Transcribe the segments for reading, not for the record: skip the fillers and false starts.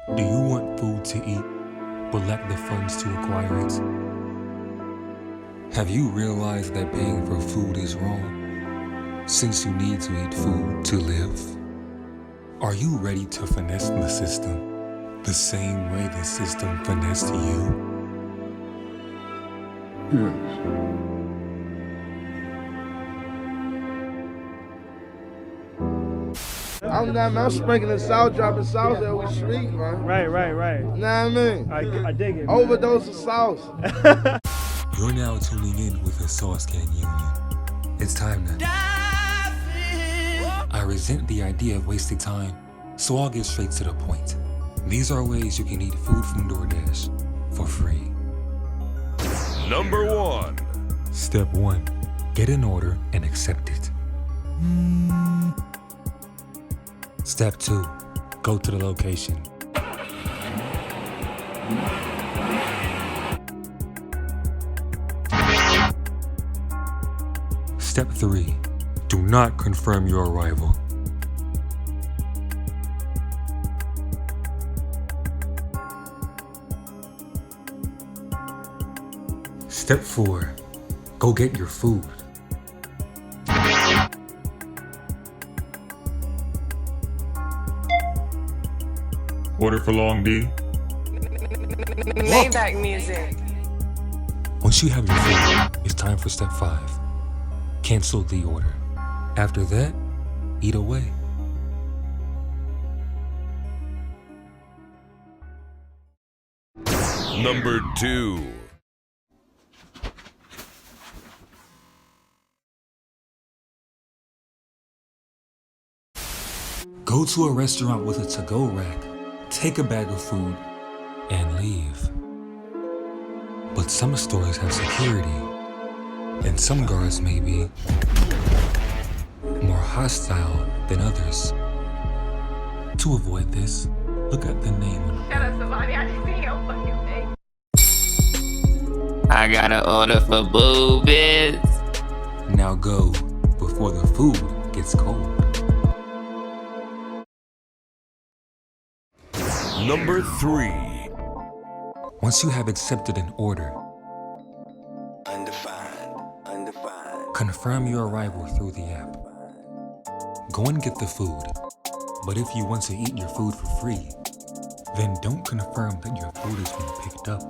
Do you want food to eat, but lack the funds to acquire it? Have you realized that paying for food is wrong, since you need to eat food to live? Are you ready to finesse the system, the same way the system finessed you? I'm not, man. I'm sprinkling salt, dropping sauce every street, man. Right. You know what I mean? I dig it. Man. Overdose of sauce. You're now tuning in with the Sauce Can Union. It's time now. I resent the idea of wasting time, so I'll get straight to the point. These are ways you can eat food from DoorDash for free. Number 1. Step 1. Get an order and accept it. Step 2. Go to the location. Step 3. Do not confirm your arrival. Step 4. Go get your food. Order for long D. Maybach music. Once you have your food, it's time for step 5. Cancel the order. After that, eat away. Number 2. Go to a restaurant with a to-go rack, take a bag of food, and leave. But some stores have security, and some guards may be more hostile than others. To avoid this, look at the name on the Shut up, somebody. I just see your fucking face. I got an order for boobies. Now go before the food gets cold. Number 3. Once you have accepted an order, confirm your arrival through the app. Go and get the food, but if you want to eat your food for free, then don't confirm that your food has been picked up.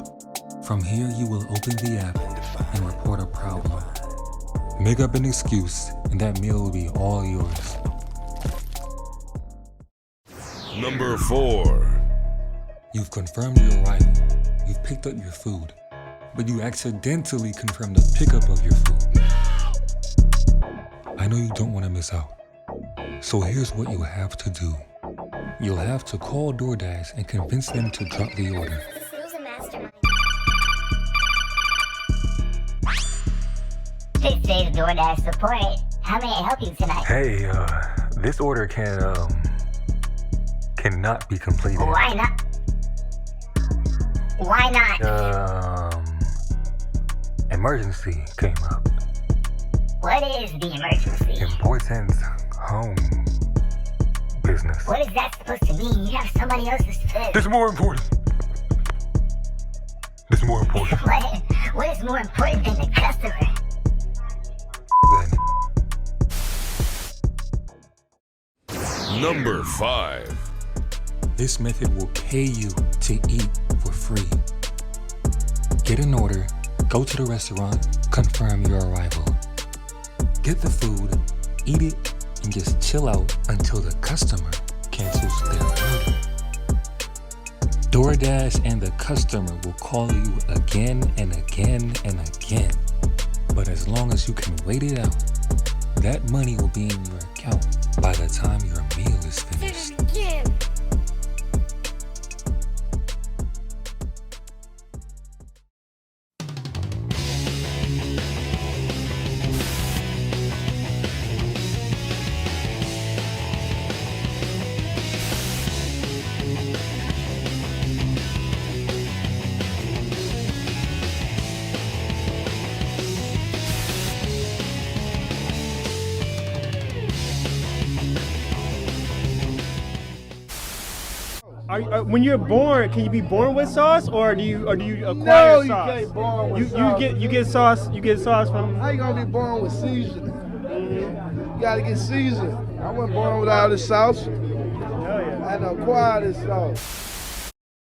From here, you will open the app and report a problem. Make up an excuse, and that meal will be all yours. Number 4. You've confirmed your arrival, you've picked up your food, but you accidentally confirmed the pickup of your food. I know you don't want to miss out, so here's what you'll have to do. You'll have to call DoorDash and convince them to drop the order. This is DoorDash support. How may I help you tonight? Hey, this order cannot be completed. Why not? Why not? Emergency came up. What is the emergency? Important home business. What is that supposed to mean? You have somebody else's food. This is more important. This is more important. What is more important than the customer? Then. Number 5. This method will pay you to eat for free. Get an order, go to the restaurant, confirm your arrival. Get the food, eat it, and just chill out until the customer cancels their order. DoorDash and the customer will call you again and again and again. But as long as you can wait it out, that money will be in your account by the time your meal is finished. When you're born, can you be born with sauce, or do you acquire No, you sauce? can't born with sauce. You get sauce. You get sauce from. How you gonna be born with seasoning? You gotta get seasoned. I wasn't born without this sauce. Hell yeah. I had to acquire this sauce.